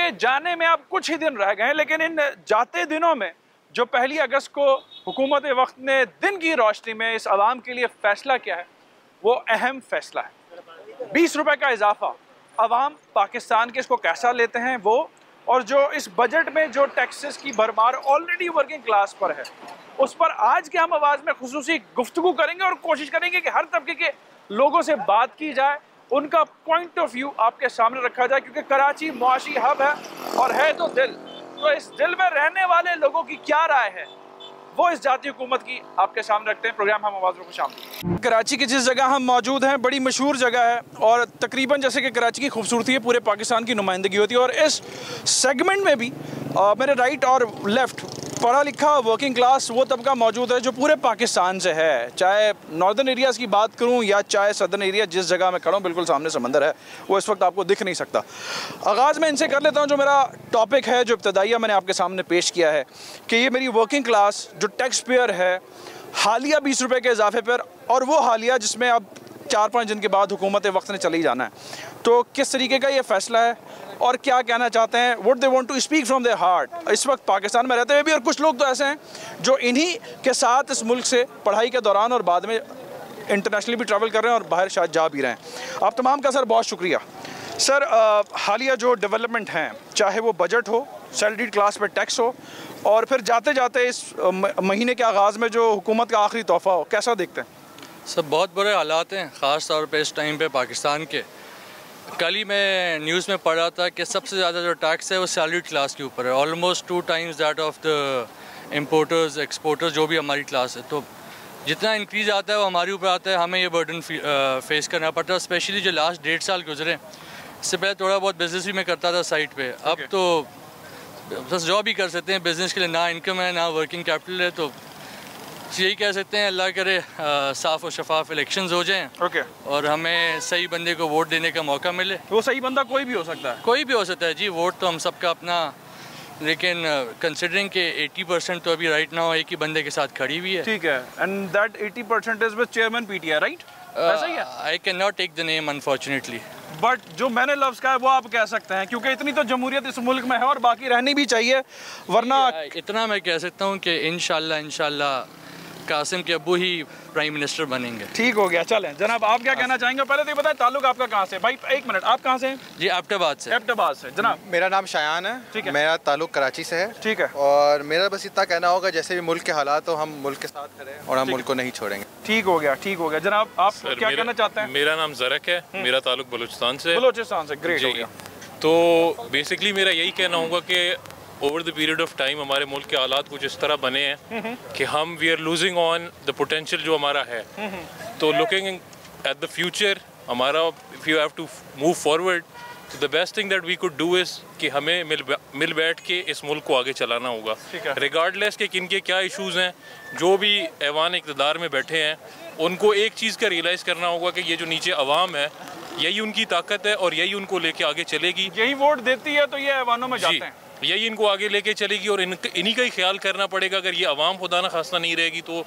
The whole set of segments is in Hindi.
के जाने में अब कुछ ही दिन रह गए हैं, लेकिन इन जाते दिनों में जो 1 अगस्त को हुकूमत वक्त ने दिन की रोशनी में इस आवाम के लिए फ़ैसला किया है, वो अहम फ़ैसला है। 20 रुपए का इजाफा। आवाम पाकिस्तान के इसको कैसा लेते हैं वो, और जो इस बजट में जो टैक्सेस की भरमार ऑलरेडी वर्किंग क्लास पर है, उस पर आज के हम आवाज़ में खुसूसी गुफ्तगू करेंगे और कोशिश करेंगे कि हर तबके के लोगों से बात की जाए, उनका पॉइंट ऑफ व्यू आपके सामने रखा जाए, क्योंकि कराची मुआशी हब है और है तो दिल। तो इस दिल में रहने वाले लोगों की क्या राय है वो इस जाती हुकूमत की आपके सामने रखते हैं। प्रोग्राम हम आवाज़ में शामिल। कराची की जिस जगह हम मौजूद हैं बड़ी मशहूर जगह है, और तकरीबन जैसे कि कराची की खूबसूरती है पूरे पाकिस्तान की नुमाइंदगी होती है, और इस सेगमेंट में भी मेरे राइट और लेफ़्ट पढ़ा लिखा वर्किंग क्लास वो तबका मौजूद है जो पूरे पाकिस्तान से है। चाहे नॉर्दर्न एरियाज़ की बात करूं या चाहे सदर्न एरिया, जिस जगह मैं खड़ा हूं बिल्कुल सामने समंदर है, वो इस वक्त आपको दिख नहीं सकता। आगाज़ में इनसे कर लेता हूं। जो मेरा टॉपिक है, जो इब्तदाइया मैंने आपके सामने पेश किया है कि ये मेरी वर्किंग क्लास जो टैक्स पेयर है, हालिया 20 रुपये के इजाफे पर, और वो हालिया जिसमें अब 4-5 दिन के बाद हुकूमत वक्त ने चले ही जाना है, तो किस तरीके का ये फ़ैसला है और क्या कहना चाहते हैं, what they want to speak from their heart इस वक्त पाकिस्तान में रहते हुए भी। और कुछ लोग तो ऐसे हैं जो इन्हीं के साथ इस मुल्क से पढ़ाई के दौरान और बाद में इंटरनेशनली भी ट्रैवल कर रहे हैं और बाहर शायद जा भी रहे हैं। आप तमाम का सर बहुत शुक्रिया। सर, हालिया जो डेवलपमेंट हैं, चाहे वो बजट हो, सैलरीड क्लास पर टैक्स हो, और फिर जाते जाते इस महीने के आगाज़ में जो हुकूमत का आखिरी तोहफ़ा हो, कैसा देखते हैं? सब बहुत बुरे हालात हैं, ख़ास तौर पे इस टाइम पे पाकिस्तान के। कल ही मैं न्यूज़ में पढ़ रहा था कि सबसे ज़्यादा जो टैक्स है वो सैलरीड क्लास के ऊपर है, almost 2 times that of the importers exporters जो भी हमारी क्लास है। तो जितना इंक्रीज़ आता है वो हमारे ऊपर आता है, हमें ये बर्डन फेस करना पड़ता है। स्पेशली जो लास्ट 1.5 साल गुजरे, इससे पहले थोड़ा बहुत बिज़नेस भी मैं करता था साइड पे, अब तो बस जॉब ही कर सकते हैं। बिज़नेस के लिए ना इनकम है ना वर्किंग कैपिटल है, तो यही कह सकते हैं अल्लाह करे साफ़ और शफाफ इलेक्शंस हो जाएं और हमें सही बंदे को वोट देने का मौका मिले। वो सही बंदा कोई भी हो सकता है? कोई भी हो सकता है जी, वोट तो हम सबका अपना, लेकिन कंसिडरिंग के 80% तो अभी राइट नाउ एक ही बंदे के साथ खड़ी हुई है। ठीक है, and that 80% is with chairman PTI, right? ऐसा ही है? I can not take the name unfortunately, but जो मैंने लफ्ज़ कहा है वो आप कह सकते हैं, क्योंकि इतनी तो जमहूरियत इस मुल्क में है और बाकी रहनी भी चाहिए, वरना इतना मैं कह सकता हूँ कि इंशाल्लाह कासिम के अब्बू ही प्राइम मिनिस्टर बनेंगे। ठीक हो गया। चलें जनाब, आप क्या कहना चाहेंगे? पहले तो ये बताएं ताल्लुक आपका कहाँ से? भाई 1 मिनट, आप कहाँ से हैं? जी, एबटाबाद से। एबटाबाद से। जनाब, मेरा नाम शायान है। ठीक है। मेरा ताल्लुक कराची से है। ठीक है। और मेरा बस इतना कहना होगा, जैसे भी मुल्क के हालात हो, हम मुल्क के साथ खड़े हैं और हम मुल्क को नहीं छोड़ेंगे। ठीक हो गया, ठीक हो गया। जनाब, आप क्या कहना चाहते हैं? मेरा नाम ज़रक है, मेरा ताल्लुक बलूचिस्तान से। बलूचिस्तान से, ग्रेट हो गया। तो बेसिकली मेरा यही कहना होगा कि over the period of time हमारे मुल्क के हालात कुछ इस तरह बने हैं कि हम we are losing on the potential जो हमारा है। तो लुकिंग एट द फ्यूचर, हमारा if you have to move forward, तो the best thing that we could do is कि हमें मिल बैठ के इस मुल्क को आगे चलाना होगा, रिगार्डलेस के किन के क्या इशूज़ हैं। जो भी ऐवान इक़्तिदार में बैठे हैं उनको एक चीज़ का रियलाइज़ करना होगा कि ये जो नीचे अवाम है, यही उनकी ताकत है और यही उनको लेके आगे चलेगी। यही वोट देती है तो ये ऐवानों में जाते हैं, यही इनको आगे लेके चलेगी और इन्हीं का ही ख्याल करना पड़ेगा। अगर ये अवाम खुदा ना खास्ता नहीं रहेगी तो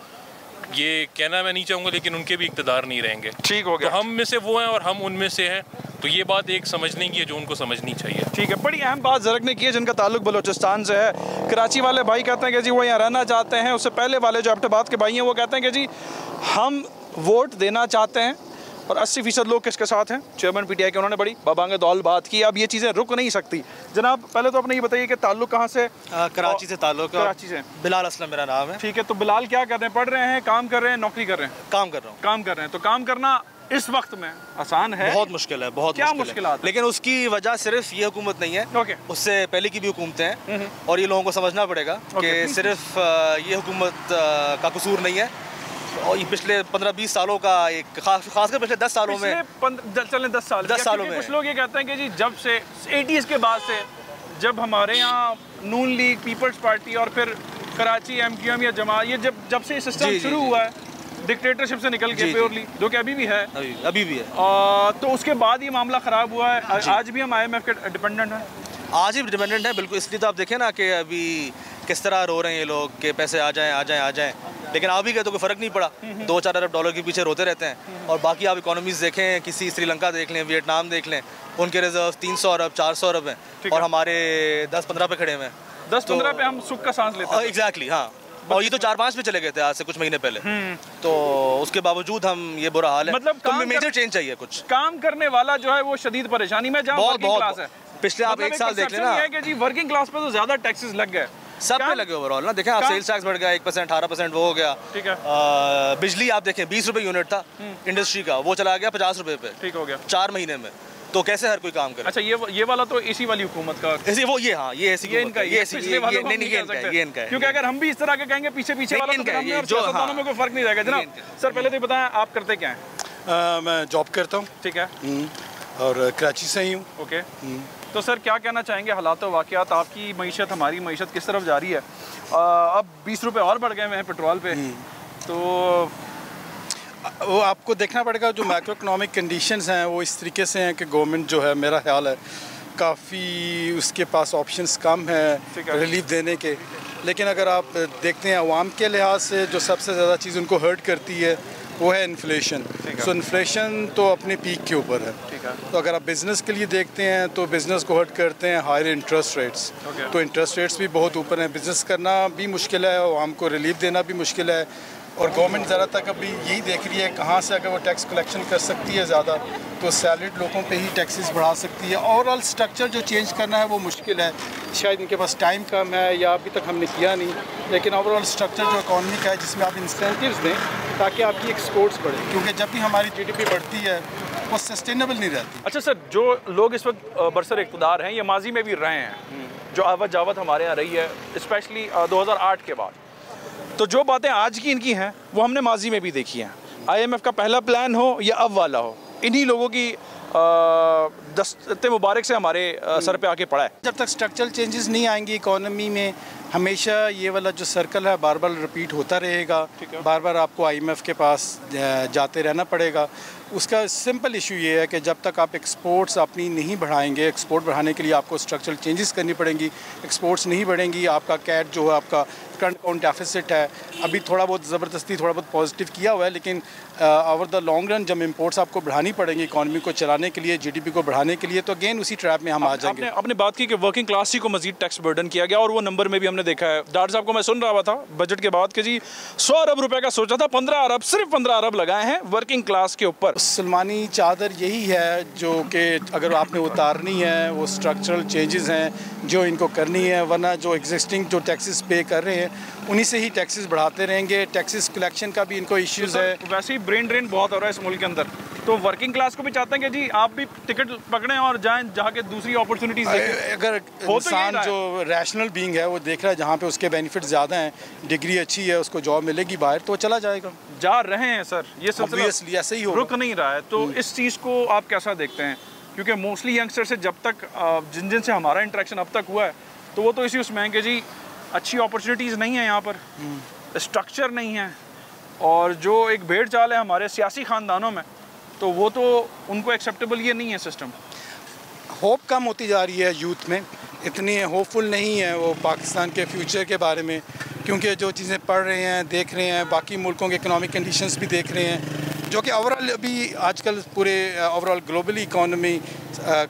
ये कहना मैं नहीं चाहूँगा, लेकिन उनके भी इक़्तिदार नहीं रहेंगे। ठीक हो गया। तो हम में से वो हैं और हम उनमें से हैं, तो ये बात एक समझने की है जो उनको समझनी चाहिए। ठीक है, बड़ी अहम बात ज़रक ने की है, जिनका ताल्लुक बलूचिस्तान से है। कराची वाले भाई कहते हैं कि जी वो यहाँ रहना चाहते हैं, उससे पहले वाले जो एबटाबाद के भाई हैं वो कहते हैं कि जी हम वोट देना चाहते हैं, और 80% लोग किसके साथ हैं? चेयरमैन पीटीआई के। उन्होंने बड़ी बाबांगे दौल बात की। अब ये चीज़ें रुक नहीं सकती। जनाब, पहले तो अपने ये बताइए कि ताल्लुक कहाँ से? कराची से ताल्लुक। कराची से। बिलाल असलम मेरा नाम है। ठीक है, तो बिलाल क्या कर रहे हैं? पढ़ रहे हैं, काम कर रहे हैं, नौकरी कर रहे हैं? काम कर रहा हूँ। काम कर रहे हैं। तो काम करना इस वक्त में आसान है? बहुत मुश्किल है, बहुत क्या मुश्किल है। लेकिन उसकी वजह सिर्फ ये हुकूमत नहीं है, उससे पहले की भी हुकूमतें हैं, और ये लोगों को समझना पड़ेगा कि सिर्फ ये हुकूमत का कसूर नहीं है, और ये पिछले 15-20 सालों का एक खासकर पिछले 10 सालों में, चलें 10 सालों में कुछ लोग ये कहते हैं कि जी जब से 80s के बाद से, जब हमारे यहाँ नून लीग, पीपल्स पार्टी और फिर कराची MQM या जमात, ये जब से सिस्टम शुरू हुआ है डिक्टेटरशिप से निकल के प्योरली, जो कि अभी भी है, अभी भी है, तो उसके बाद ये मामला ख़राब हुआ है। आज भी हम IMF के डिपेंडेंट हैं। आज ही डिपेंडेंट है, बिल्कुल। इसलिए तो आप देखें ना कि अभी किस तरह रो रहे हैं ये लोग कि पैसे आ जाएं, आ जाएं, आ जाएं। लेकिन आ भी गए तो कोई फ़र्क नहीं पड़ा। 2-4 अरब डॉलर के पीछे रोते रहते हैं। और बाकी आप इकोनॉमीज़ देखें, किसी श्रीलंका देख लें, वियतनाम देख लें, उनके रिजर्व 300 अरब 400 अरब हैं और हमारे 10-15 पे खड़े हुए हैं। 10-15 पे हम सुख का सांस लेते हैं। एग्जैक्टली, हाँ। और ये तो 4-5 पे चले गए थे आज से कुछ महीने पहले। तो उसके बावजूद हम ये बुरा हाल है। मतलब तो मेजर चेंज चाहिए कुछ। काम करने वाला जो है वो शदीद परेशानी में, जहाँ वर्किंग क्लास है। पिछले आप एक साल देख लेना कि जी वर्किंग क्लास पे तो ज्यादा टैक्सेस लग गए, सब पे लगे ओवरऑल ना। देखें आप, सेल्स टैक्स बढ़ गया 1%, 18% वो हो गया। ठीक है। बिजली आप देखें 20 रुपए यूनिट था इंडस्ट्री का, वो चला गया 50 रुपए पे। ठीक हो गया 4 महीने में। तो कैसे हर कोई काम करे? अच्छा, ये वाला तो इसी वाली हुकूमत का, ऐसे वो ये, हाँ, ये ऐसी ये इनका, ये इनका है। क्योंकि अगर हम भी इस तरह के कहेंगे पीछे वाला तो हम और सियासतदानों में कोई फर्क नहीं रहेगा। जनाब सर, पहले तो बताएं आप करते क्या हैं? मैं जॉब करता हूँ। ठीक है। और कराची से ही हूँ। ओके। तो सर क्या कहना चाहेंगे, हालात व वाक़यात, आपकी मईशत, हमारी मईशत किस तरफ जा रही है? अब 20 रुपये और बढ़ गए हैं पेट्रोल पे, तो वो आपको देखना पड़ेगा। जो मैक्रो इकनॉमिक कंडीशंस हैं वो इस तरीके से हैं कि गवर्नमेंट जो है, मेरा ख्याल है काफ़ी उसके पास ऑप्शंस कम है रिलीफ देने के। लेकिन अगर आप देखते हैं अवाम के लिहाज से जो सबसे ज़्यादा चीज़ उनको हर्ट करती है वो है इन्फ्लेशन। सो इन्फ्लेशन तो अपने पीक के ऊपर है। तो अगर आप बिज़नेस के लिए देखते हैं तो बिज़नेस को हर्ट करते हैं हायर इंटरेस्ट रेट्स। तो इंटरेस्ट रेट्स भी बहुत ऊपर हैं, बिज़नेस करना भी मुश्किल है, अवाम को रिलीफ देना भी मुश्किल है। और गवर्नमेंट ज़रा तक अभी यही देख रही है कहाँ से अगर वो टैक्स कलेक्शन कर सकती है ज़्यादा, तो सैलरीड लोगों पे ही टैक्सेस बढ़ा सकती है। ओवरऑल स्ट्रक्चर जो चेंज करना है वो मुश्किल है। शायद इनके पास टाइम कम है या अभी तक हमने किया नहीं, लेकिन ओवरऑल स्ट्रक्चर जो इकॉनमी का है जिसमें आप इंसेंटिव्स दें ताकि आपकी एक्सपोर्ट्स बढ़े, क्योंकि जब भी हमारी GDP बढ़ती है वो सस्टेनेबल नहीं रहती। अच्छा सर, जो लोग इस वक्त बरसर इक़्तिदार हैं, ये माजी में भी रहे हैं, जो आवत जावत हमारे यहाँ रही है स्पेशली 2008 के बाद, तो जो बातें आज की इनकी हैं वो हमने माजी में भी देखी हैं। IMF का पहला प्लान हो या अब वाला हो, इन्हीं लोगों की दस्तते मुबारक से हमारे सर पे आके पड़ा है। जब तक स्ट्रक्चरल चेंजेस नहीं आएंगी इकोनॉमी में, हमेशा ये वाला जो सर्कल है बार बार रिपीट होता रहेगा। बार बार आपको IMF के पास जाते रहना पड़ेगा। उसका सिंपल इशू ये है कि जब तक आप एक्सपोर्ट्स अपनी नहीं बढ़ाएंगे, एक्सपोर्ट बढ़ाने के लिए आपको स्ट्रक्चरल चेंजेस करनी पड़ेंगी। एक्सपोर्ट्स नहीं बढ़ेंगी, आपका कैट जो है, आपका करंट अकाउंट डेफिसिट है, अभी थोड़ा बहुत ज़बरदस्ती थोड़ा बहुत पॉजिटिव किया हुआ है, लेकिन ओवर द लॉन्ग रन जब इंपोर्ट्स आपको बढ़ानी पड़ेंगी इकॉनमी को चलाने के लिए, GDP को बढ़ाने के लिए, तो अगेन उसी ट्रैप में हम आ जाएंगे। आपने बात की कि वर्किंग क्लास ही को मजीद टैक्स बर्डन किया गया, और वो नंबर में भी हमने देखा है। डॉक्टर साहब को मैं सुन रहा था बजट के बाद कि जी 100 अरब रुपए का सोचा था, 15 अरब, सिर्फ 15 अरब लगाए हैं वर्किंग क्लास के ऊपर। सलमानी चादर यही है जो कि अगर आपने उतारनी है वो स्ट्रक्चरल चेंजेस हैं जो इनको करनी है, वरना जो एग्जिस्टिंग जो टैक्सेस पे कर रहे हैं उन्हीं से ही टैक्सेस बढ़ाते रहेंगे। टैक्सेस कलेक्शन का भी इनको इश्यूज है। वैसे ही ब्रेन ड्रेन बहुत हो रहा है इस मुल्क के अंदर, तो वर्किंग क्लास को भी चाहते हैं कि जी आप भी टिकट पकड़ें और जाएं जहाँ के दूसरी अपॉर्चुनिटीज देखें। अगर इंसान जो रैशनल बीइंग है वो देख रहा है जहाँ पे उसके बेनिफिट ज़्यादा हैं, डिग्री अच्छी है, उसको जॉब मिलेगी बाहर, तो चला जाएगा। जा रहे हैं सर, ये सिलसिला ऐसे ही हो रुक नहीं रहा है। तो इस चीज़ को आप कैसा देखते हैं? क्योंकि मोस्टली यंगस्टर से जब तक जिन से हमारा इंटरेक्शन अब तक हुआ है, तो वो तो इसी उसमें है कि जी अच्छी अपॉर्चुनिटीज़ नहीं है यहाँ पर, स्ट्रक्चर नहीं है, और जो एक भेड़ चाल है हमारे सियासी ख़ानदानों में, तो वो तो उनको एक्सेप्टेबल ये नहीं है सिस्टम। होप कम होती जा रही है यूथ में, इतनी होपफुल नहीं है वो पाकिस्तान के फ्यूचर के बारे में, क्योंकि जो चीज़ें पढ़ रहे हैं, देख रहे हैं, बाकी मुल्कों के इकोनॉमिक कंडीशंस भी देख रहे हैं, जो कि ओवरऑल अभी आजकल पूरे ओवरऑल ग्लोबली इकोनॉमी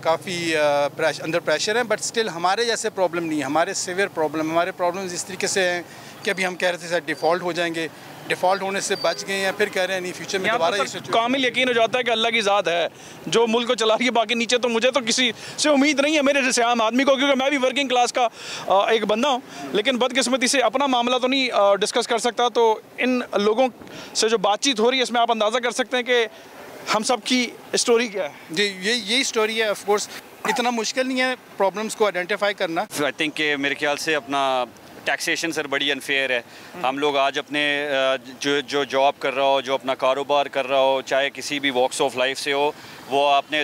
काफ़ी अंडर प्रेशर है। बट स्टिल हमारे जैसे प्रॉब्लम नहीं है, हमारे सीवियर प्रॉब्लम, हमारे प्रॉब्लम्स इस तरीके से हैं कि अभी हम कह रहे थे सर डिफ़ॉल्ट हो जाएंगे, डिफ़ॉल्ट होने से बच गए हैं, फिर कह रहे हैं नहीं फ्यूचर में दोबारा ये कामिल यकीन हो जाता है कि अल्लाह की ज़ात है जो मुल्क को चला रही है, बाकी नीचे तो मुझे तो किसी से उम्मीद नहीं है, मेरे जैसे आम आदमी को, क्योंकि मैं भी वर्किंग क्लास का एक बंदा हूँ, लेकिन बदकिस्मती से अपना मामला तो नहीं डिस्कस कर सकता। तो इन लोगों से जो बातचीत हो रही है इसमें आप अंदाज़ा कर सकते हैं कि हम सब की स्टोरी क्या है। जी यही स्टोरी है। ऑफ कोर्स इतना मुश्किल नहीं है प्रॉब्लम्स को आइडेंटिफाई करना। आई थिंक कि मेरे ख्याल से अपना टैक्सेशन सर बड़ी अनफेयर है। हम लोग आज अपने जो जॉब कर रहा हो, जो अपना कारोबार कर रहा हो, चाहे किसी भी वॉक्स ऑफ लाइफ से हो, वो आपने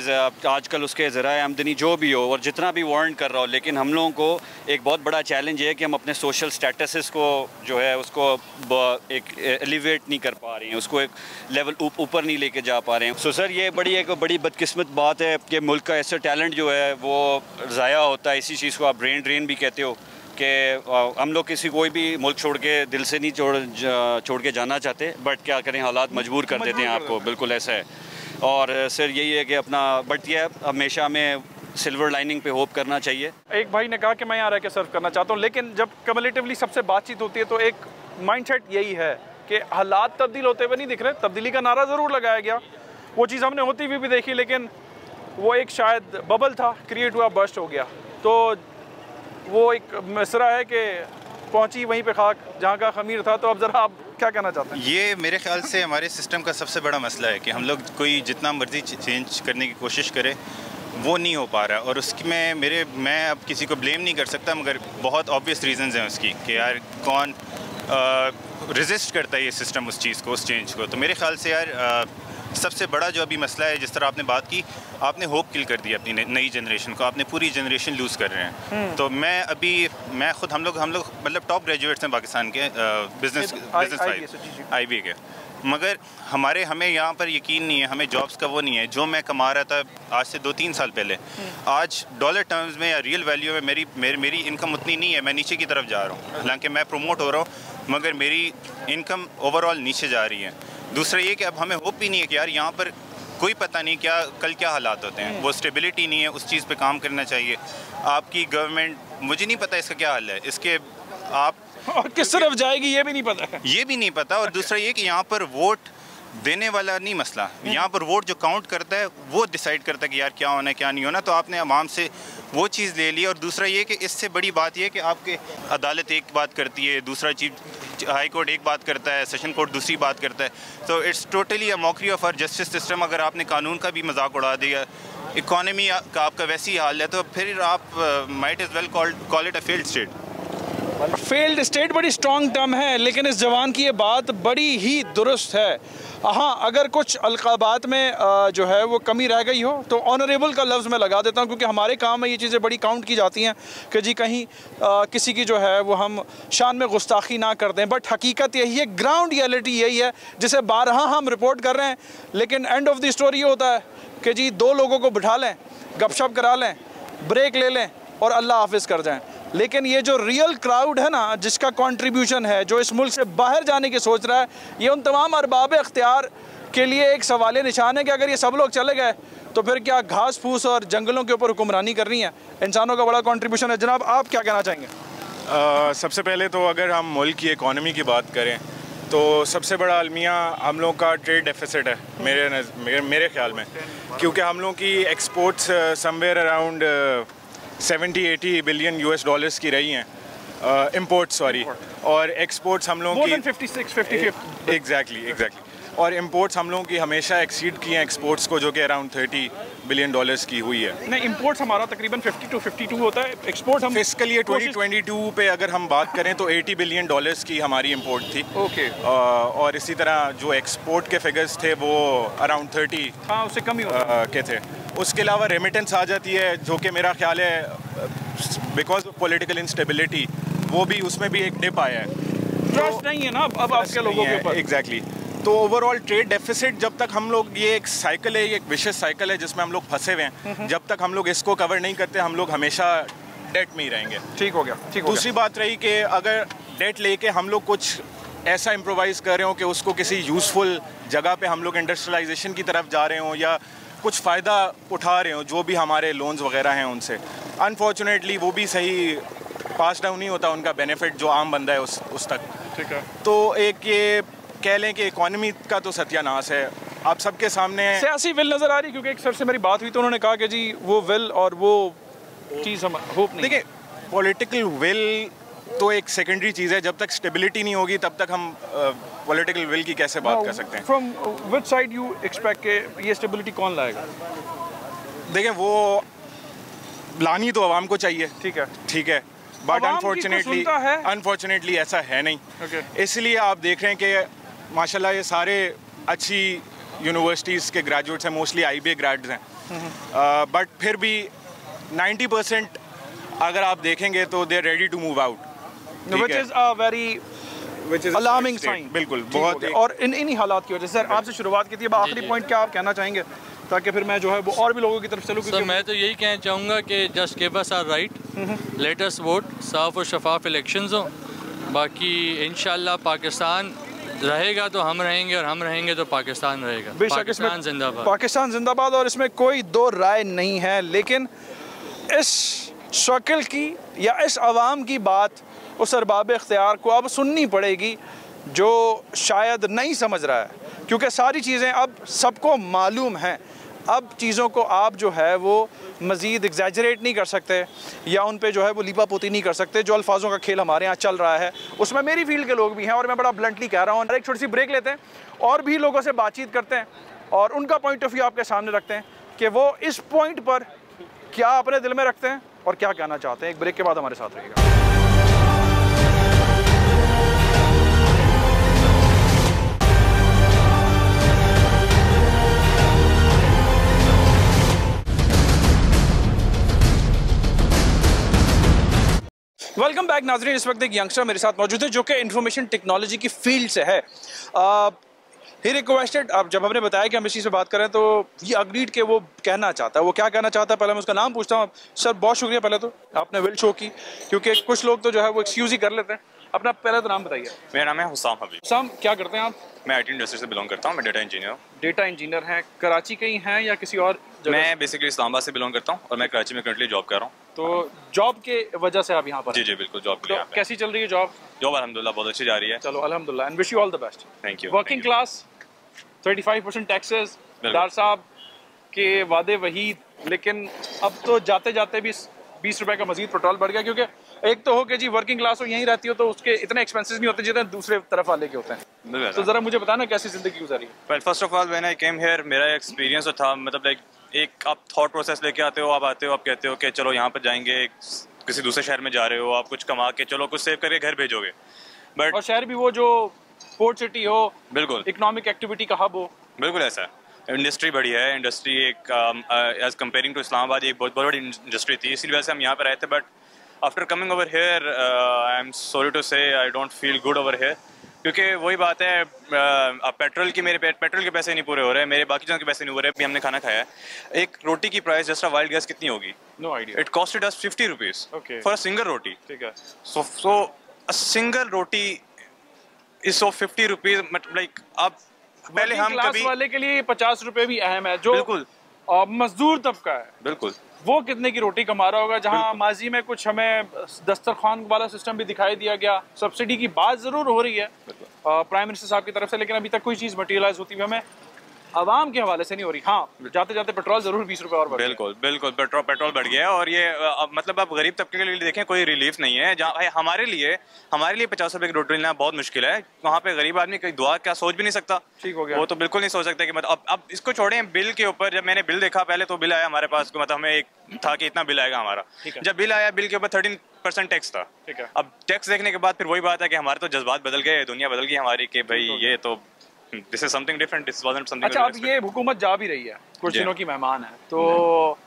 आजकल उसके ज़राए आमदनी जो भी हो और जितना भी वारंट कर रहा हो, लेकिन हम लोगों को एक बहुत बड़ा चैलेंज है कि हम अपने सोशल स्टेटस को जो है उसको एक एलिवेट नहीं कर पा रहे हैं, उसको एक लेवल ऊपर नहीं लेके जा पा रहे हैं। सो सर ये एक बड़ी बदकिस्मत बात है कि मुल्क का ऐसा टैलेंट जो है वो ज़ाया होता है। इसी चीज़ को आप ब्रेन ड्रेन भी कहते हो। कि हम लोग किसी कोई भी मुल्क छोड़ के दिल से नहीं छोड़ के जाना चाहते, बट क्या करें, हालात मजबूर कर देते हैं आपको, बिल्कुल ऐसा है। और सर यही है कि अपना बट ये हमेशा हमें सिल्वर लाइनिंग पे होप करना चाहिए। एक भाई ने कहा कि मैं यहाँ रह के सर्व करना चाहता हूँ, लेकिन जब कम्युलेटिवली सबसे बातचीत होती है तो एक माइंडसेट यही है कि हालात तब्दील होते हुए नहीं दिख रहे। तब्दीली का नारा ज़रूर लगाया गया, वो चीज़ हमने होती हुई भी देखी, लेकिन वो एक शायद बबल था, क्रिएट हुआ, बर्स्ट हो गया। तो वो एक मिसरा है कि पहुंची वहीं पे खाक जहाँ का खमीर था। तो अब ज़रा आप क्या कहना चाहते हैं? ये मेरे ख्याल से हमारे सिस्टम का सबसे बड़ा मसला है कि हम लोग कोई जितना मर्जी चेंज करने की कोशिश करें वो नहीं हो पा रहा, और उसकी मैं अब किसी को ब्लेम नहीं कर सकता, मगर बहुत ऑब्वियस रीजंस हैं उसकी कि यार कौन रेजिस्ट करता है ये सिस्टम उस चीज़ को, उस चेंज को। तो मेरे ख्याल से यार सबसे बड़ा जो अभी मसला है, जिस तरह आपने बात की, आपने होप किल कर दी अपनी नई जनरेशन को, आपने पूरी जनरेशन लूज़ कर रहे हैं। तो मैं खुद हम लोग मतलब टॉप ग्रेजुएट्स हैं पाकिस्तान के बिजनेस IB के, मगर हमें यहाँ पर यकीन नहीं है, हमें जॉब्स का वो नहीं है जो मैं कमा रहा था आज से 2-3 साल पहले। आज डॉलर टर्म्स में या रियल वैल्यू में मेरी इनकम उतनी नहीं है, मैं नीचे की तरफ जा रहा हूँ। हालांकि मैं प्रमोट हो रहा हूँ मगर मेरी इनकम ओवरऑल नीचे जा रही है। दूसरा ये कि अब हमें होप भी नहीं है कि यार यहाँ पर कोई पता नहीं कल क्या हालात होते हैं, वो स्टेबिलिटी नहीं है, उस चीज़ पे काम करना चाहिए। आपकी गवर्नमेंट, मुझे नहीं पता इसका क्या हाल है, इसके आप और किस तरफ जाएगी ये भी नहीं पता। और दूसरा ये कि यहाँ पर वोट देने वाला नहीं मसला, यहाँ पर वोट जो काउंट करता है वो डिसाइड करता है कि यार क्या होना है क्या नहीं होना। तो आपने अवाम से वो चीज़ ले ली। और दूसरा ये कि इससे बड़ी बात ये कि आपके अदालत एक बात करती है, दूसरा चीफ हाई कोर्ट एक बात करता है, सेशन कोर्ट दूसरी बात करता है। तो it's totally a mockery of our justice system. अगर आपने कानून का भी मजाक उड़ा दिया, इकॉनमी का आपका वैसी ही हाल है, तो फिर आप might as well call it a failed state. Failed state बड़ी स्ट्रॉन्ग टर्म है, लेकिन इस जवान की ये बात बड़ी ही दुरुस्त है। हाँ, अगर कुछ अलकाबात में जो है वो कमी रह गई हो तो ऑनरेबल का लफ्ज़ मैं लगा देता हूँ, क्योंकि हमारे काम में ये चीज़ें बड़ी काउंट की जाती हैं कि जी कहीं किसी की जो है वो हम शान में गुस्ताखी ना कर दें। बट हकीकत यही है, ग्राउंड रियलिटी यही है जिसे बारहा हम रिपोर्ट कर रहे हैं। लेकिन एंड ऑफ द स्टोरी ये होता है कि जी 2 लोगों को बिठा लें, गपशप करा लें, ब्रेक ले लें और अल्लाह हाफिज़ कर जाएं। लेकिन ये जो रियल क्राउड है ना, जिसका कंट्रीब्यूशन है, जो इस मुल्क से बाहर जाने की सोच रहा है, ये उन तमाम अरबाब इख्तियार के लिए एक सवाल निशान है कि अगर ये सब लोग चले गए तो फिर क्या घास फूस और जंगलों के ऊपर हुक्मरानी करनी है। इंसानों का बड़ा कंट्रीब्यूशन है। जनाब, आप क्या कहना चाहेंगे? सबसे पहले तो अगर हम मुल्क की इकॉनमी की बात करें तो सबसे बड़ा अलमिया हम लोग का ट्रेड डेफिसिट है मेरे ख्याल में, क्योंकि हम लोग की exports somewhere around 70-80 billion US dollars की रही हैं, इंपोर्ट्स और एक्सपोर्ट्स हम लोगों की 56-55 एग्जैक्टली और इंपोर्ट्स हम लोगों की हमेशा एक्सीड की हैं एक्सपोर्ट्स को, जो कि अराउंड 30 बिलियन डॉलर्स की हुई है। नहीं, इंपोर्ट्स हमारा तकरीबन 52 होता है, एक्सपोर्ट हम फिस्कल ईयर 2022 पे अगर हम बात करें तो 80 बिलियन डॉलर्स की हमारी इंपोर्ट थी। ओके। और इसी तरह जो एक्सपोर्ट के फिगर्स थे वो अराउंड 30 उससे कम ही के थे। उसके अलावा रेमिटेंस आ जाती है, जो कि मेरा ख्याल है बिकॉज ऑफ पॉलिटिकल इंस्टेबिलिटी वो भी, उसमें भी एक डिप आया है। ट्रस्ट नहीं है ना अब आपके लोगों के ऊपर। एग्जैक्टली। तो ओवरऑल ट्रेड डेफिसिट जब तक हम लोग, ये एक साइकिल है, ये एक विशेष साइकिल है जिसमें हम लोग फंसे हुए हैं, जब तक हम लोग इसको कवर नहीं करते हम लोग हमेशा डेट में ही रहेंगे। ठीक हो गया। दूसरी बात रही कि अगर डेट लेके हम लोग कुछ ऐसा इम्प्रोवाइज़ कर रहे हो कि उसको किसी यूज़फुल जगह पे हम लोग इंडस्ट्रियलाइजेशन की तरफ जा रहे हो या कुछ फ़ायदा उठा रहे हो जो भी हमारे लोन्स वगैरह हैं उनसे, अनफॉर्चुनेटली वो भी सही पास डाउन नहीं होता उनका बेनिफिट जो आम बंदा है उस तक। ठीक है। तो एक ये कह लें कि इकॉनमी का तो सत्यानाश है आप सबके सामने। सियासी विल नज़र आ रही, क्योंकि एक सर से मेरी बात हुई तो उन्होंने कहा कि जी वो विल और वो चीज़ हम होप नहीं। देखिए, पॉलिटिकल विल तो एक सेकेंडरी चीज़ है, जब तक स्टेबिलिटी नहीं होगी तब तक हम पॉलिटिकल विल की कैसे बात कर सकते हैं। From which side you expect के ये स्टेबिलिटी कौन लाएगा? देखिए, वो लानी तो आवाम को चाहिए। ठीक है, बट अनफॉर्चुनेटली ऐसा है नहीं। इसलिए आप देख रहे हैं कि माशाल्लाह ये सारे अच्छी यूनिवर्सिटीज़ के ग्रेजुएट्स हैं, मोस्टली IBA ग्रेड्स हैं, बट फिर भी 90% अगर आप देखेंगे तो they are ready to move out, which is a very alarming sign। बिल्कुल, बहुत। और इन्हीं हालात की वजह से सर आपसे शुरुआत की थी, अब आखिरी पॉइंट क्या आप कहना चाहेंगे ताकि फिर मैं जो है वो और भी लोगों की तरफ चलूँ? सर मैं तो यही कहना चाहूँगा कि just give us our right, let us vote, साफ और शफाफ इलेक्शंस हो। बाकी इंशाल्लाह पाकिस्तान रहेगा तो हम रहेंगे, और हम रहेंगे तो पाकिस्तान रहेगा। पाकिस्तान जिंदाबाद, पाकिस्तान जिंदाबाद, और इसमें कोई दो राय नहीं है। लेकिन इस शक्ल की या इस अवाम की बात उस अरबाब इख्तियार को अब सुननी पड़ेगी जो शायद नहीं समझ रहा है, क्योंकि सारी चीज़ें अब सबको मालूम हैं। अब चीज़ों को आप जो है वो मज़ीद एग्जैजरेट नहीं कर सकते या उन पे जो है वो लीपा पोती नहीं कर सकते। जो अल्फाजों का खेल हमारे यहाँ चल रहा है उसमें मेरी फील्ड के लोग भी हैं, और मैं बड़ा ब्लंटली कह रहा हूँ। एक छोटी सी ब्रेक लेते हैं और भी लोगों से बातचीत करते हैं और उनका पॉइंट ऑफ व्यू आपके सामने रखते हैं कि वो इस पॉइंट पर क्या अपने दिल में रखते हैं और क्या कहना चाहते हैं। एक ब्रेक के बाद हमारे साथ रहिएगा। वेलकम बैक नाजरीन। इस वक्त एक यंगस्टर मेरे साथ मौजूद है जो कि इंफॉर्मेशन टेक्नोलॉजी की फील्ड से है। ही रिक्वेस्टेड, अब जब हमने बताया कि हम इसी से बात करें तो ये अग्रीड के वो कहना चाहता है। वो क्या कहना चाहता है पहले मैं उसका नाम पूछता हूँ। सर बहुत शुक्रिया पहले तो आपने विल शो की, क्योंकि कुछ लोग तो जो है वो एक्सक्यूज ही कर लेते हैं। अपना पहले तो नाम बताइए। मेरा नाम है हुसाम हबीब। हुसाम, क्या करते हैं आप? मैं आईटी इंडस्ट्री से बिलोंग करता हूँ। मैं डेटा इंजीनियर हूँ। डेटा इंजीनियर हैं, कराची के ही हैं या किसी और जगह? मैं बेसिकली इस्लामाबाद से बिलोंग करता हूँ और मैं कराची में करंटली जॉब कर रहा हूँ। तो जॉब के वजह से आप यहाँ पर? जी बिल्कुल, जॉब के लिए। तो कैसी चल रही है जॉब? जॉब अल्हम्दुलिल्लाह बहुत अच्छी जा रही है। चलो अल्हम्दुलिल्लाह, and wish you all the best. Thank you. Working class, 35% taxes, Dar sahab के वादे वही, लेकिन अब तो जाते जाते भी 20 रुपए का मजीद पेट्रोल बढ़ गया। क्योंकि एक तो हो कि जी वर्किंग क्लास हो यहीं रहती हो तो उसके इतने एक्सपेंसेस नहीं होते जितने दूसरे तरफ वाले के होते हैं। तो जरा मुझे बताना कैसी जिंदगी गुजारी है? Well first of all when I came here मेरा एक्सपीरियंस था, मतलब लाइक एक आप थॉट प्रोसेस लेके आते हो, आप आते हो, आप कहते हो कि चलो यहाँ पर जाएंगे, किसी दूसरे शहर में जा रहे हो, आप कुछ कमा के चलो कुछ सेव करके घर भेजोगे। बट और शहर भी वो जो पोर्ट सिटी हो, बिल्कुल इकोनॉमिक एक्टिविटी का हब हो, बिल्कुल ऐसा। इंडस्ट्री बढ़िया है, इंडस्ट्री एक एज कम्पेयरिंग टू इस्लामाबाद एक बहुत बड़ी इंडस्ट्री थी, इसी वजह से हम यहाँ पर आए थे। But after coming over here I am sorry to say I don't feel good over here, क्योंकि वही बात है, पेट्रोल की मेरे पेट्रोल के पैसे नहीं पूरे हो रहे, मेरे बाकी चीज़ों के पैसे नहीं हो रहे। अभी हमने खाना खाया है, एक रोटी की प्राइस जस्ट वाइल्ड गैस कितनी होगी? No idea. It costed us 50 rupees for a single roti. ठीक है। So a single roti is so 50 rupees, मतलब लाइक अब पहले हम क्लास वाले के लिए 50 रुपए भी अहम है, जो बिल्कुल मजदूर तबका है, बिल्कुल वो कितने की रोटी कमा रहा होगा। जहां माजी में कुछ हमें दस्तरखान वाला सिस्टम भी दिखाई दिया गया, सब्सिडी की बात जरूर हो रही है प्राइम मिनिस्टर साहब की तरफ से, लेकिन अभी तक कोई चीज़ मटेरियलाइज होती हुई हमें आवाम के हवाले से नहीं हो रही। हाँ, जाते जाते पेट्रोल जरूर 20 रुपए और बढ़ गया। बिल्कुल बिल्कुल, पेट्रोल बढ़ गया है। और ये मतलब आप गरीब तबके के लिए देखें कोई रिलीफ नहीं है। जहाँ हमारे लिए 50 रुपए की रोटी लेना बहुत मुश्किल है, वहाँ पे गरीब आदमी कोई दुआ क्या सोच भी नहीं सकता। ठीक हो गया, वो तो बिल्कुल नहीं सोच सकता कि मतलब अब इसको छोड़ें। बिल के ऊपर जब मैंने बिल देखा, पहले तो बिल आया हमारे पास, मतलब हमें एक था कि इतना बिल आएगा हमारा। जब बिल आया, बिल के ऊपर 13% टैक्स था। ठीक है। अब टैक्स देखने के बाद फिर वही बात है कि हमारे तो जज्बात बदल गए, दुनिया बदल गई हमारी, कि भाई ये तो this is something different, this wasn't something. अच्छा, अब ये हुकूमत जा भी रही है, कुछ दिनों की मेहमान है, तो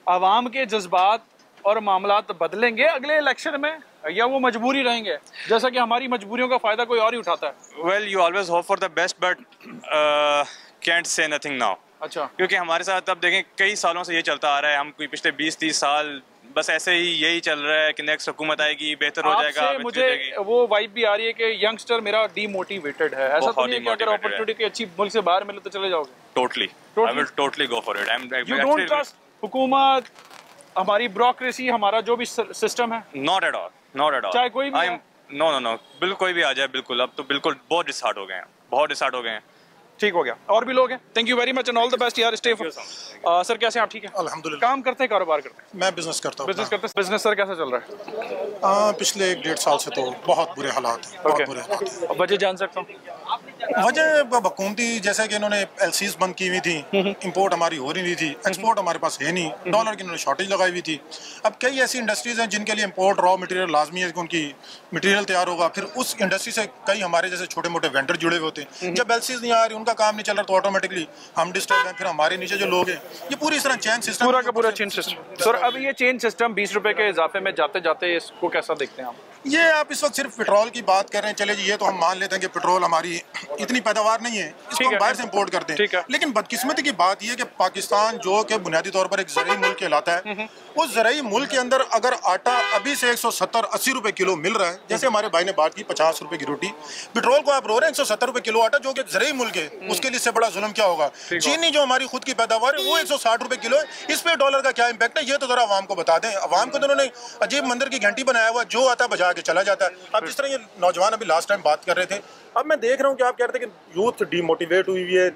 आवाम के जज्बात और मामलात बदलेंगे अगले इलेक्शन में या वो मजबूरी रहेंगे, जैसा कि हमारी मजबूरियों का फायदा कोई और ही उठाता है? Well you always hope for the best but can't say nothing now. अच्छा। क्योंकि हमारे साथ अब देखें कई सालों से ये चलता आ रहा है, हम कोई पिछले 20-30 साल बस ऐसे ही यही चल रहा है कि नेक्स्ट हुकूमत आएगी, बेहतर हो जाएगा। मुझे वो वाइब भी आ रही है कि यंगस्टर मेरा डीमोटिवेटेड है। ऐसा तो नहीं है कि अगर अपॉर्चुनिटी की अच्छी मुल्क से बाहर मिले तो चले जाओगे? Totally, I will totally go for it. You don't trust हुकूमत, हमारी ब्यूरोक्रेसी, हमारा जो भी सिस्टम है? Not at all, not at all. चाहे कोई भी, नो नो नो, बिल्कुल कोई भी आ जाए, बिल्कुल अब तो बिल्कुल बहुत डिसहार्ट हो गए हैं, बहुत डिसहार्ट हो गए हैं। ठीक हो गया, और भी लोग हैं। Thank you very much and all the best यार, स्टे सर कैसे हैं आप? ठीक है अल्हम्दुलिल्लाह। काम करते हैं, कारोबार करते हैं? मैं बिजनेस करता हूँ। बिजनेस करते हैं। बिजनेस सर कैसा चल रहा है? पिछले 1-1.5 साल से तो बहुत बुरे हालात हैं, बहुत बुरे हालात हैं। वजह जान सकता हूँ? वजह हुकूमती, जैसे कि इन्होंने एलसीज बंद की हुई थी, इंपोर्ट हमारी हो रही नहीं थी, एक्सपोर्ट हमारे पास है नहीं, डॉलर की इन्होंने शॉर्टेज लगाई हुई थी। अब कई ऐसी इंडस्ट्रीज हैं जिनके लिए इंपोर्ट रॉ मटेरियल लाजमी है कि उनकी मटेरियल तैयार होगा, फिर उस इंडस्ट्री से कई हमारे जैसे छोटे मोटे वेंडर जुड़े हुए होते हैं। जब एलसीज नहीं आ रही, उनका काम नहीं चल रहा, तो ऑटोमेटिकली हम डिस्टर्ब हैं, फिर हमारे नीचे जो लोग हैं, ये पूरी इस तरह चेन सिस्टम, पूरा का पूरा चेन सिस्टम। सर अब ये चेन सिस्टम 20 रुपए के इजाफे में जाते जाते इसको कैसा देखते हैं आप? ये आप इस वक्त सिर्फ पेट्रोल की बात कर रहे हैं, चले जी ये तो हम मान लेते हैं कि पेट्रोल हमारी इतनी पैदावार नहीं है, इसको हम बाहर से इंपोर्ट करते हैं। लेकिन बदकिस्मती की बात यह है कि पाकिस्तान जो कि बुनियादी तौर पर एक ज़रूरी मुल्क कहलाता है, उस ज़रूरी मुल्क के अंदर अगर आटा अभी से 170-80 रुपए किलो मिल रहा है, जैसे हमारे भाई ने बात की 50 रुपए की रोटी, पेट्रोल को आप रो रहे हैं 170 रुपए किलो आटा, जो कि ज़रूरी मुल्क है, उसके लिए इससे बड़ा जुल्म क्या होगा। चीनी जो हमारी खुद की पैदावार है वो 160 रुपए किलो है, इस पे डॉलर का क्या इम्पैक्ट है, ये तो जरा आवाम को बता दें। आवाम को तो उन्होंने अजीब मंदिर की घंटी बनाया हुआ, जो आता बजा के चला जाता है। अब जिस तरह ये नौजवान अभी लास्ट टाइम बात कर रहे थे, अब मैं देख रहा हूँ कि आप कह रहे थे कि यूथ डिमोटिवेट हुई है,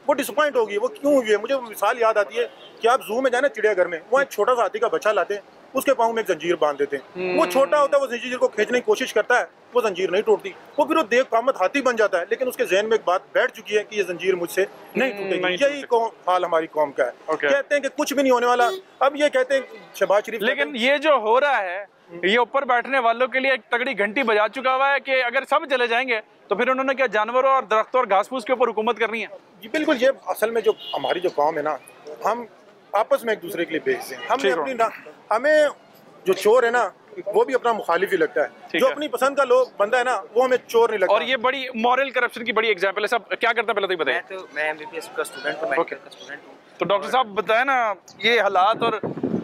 वो डिसअपॉइंट होगी, वो क्यों हुई है। मुझे मिसाल याद आती है कि आप जू में जाए ना, चिड़ियाघर में, वहाँ एक छोटा सा हाथी का बच्चा लाते हैं, उसके पाँव में एक जंजीर बांध देते हैं, वो छोटा होता है, वो जंजीर को खींचने की कोशिश करता है, वो जंजीर नहीं टूटती, वो फिर वो देख कामत हाथी बन जाता है, लेकिन उसके जहन में एक बात बैठ चुकी है कि ये जंजीर मुझसे नहीं टूटेगी। यही हाल हमारी कौम का है। कहते हैं कि कुछ भी नहीं होने वाला, अब ये कहते हैं शहबाज शरीफ, लेकिन ये जो हो रहा है ये ऊपर बैठने वालों के लिए एक तगड़ी घंटी बजा चुका हुआ है कि अगर सब चले जाएंगे तो फिर उन्होंने क्या जानवरों और दरख्तों और घास फूस के ऊपर हुकूमत करनी है। जी बिल्कुल, ये असल में जो हमारी जो कौम है ना, हम आपस में एक दूसरे के लिए बेइज्जत हैं। हमें अपनी ना, हमें जो चोर है ना वो भी अपना मुखालिफ ही लगता है, जो अपनी पसंद का लोग बंदा है ना वो हमें चोर नहीं लगता। और ये बड़ी मॉरल करप्शन की बड़ी एग्जांपल है। सब क्या करते हैं पहले तो बताइए। मैं एमबीबीएस का स्टूडेंट हूं, मेडिकल का स्टूडेंट हूं। तो डॉक्टर साहब बताएं ना, ये हालात और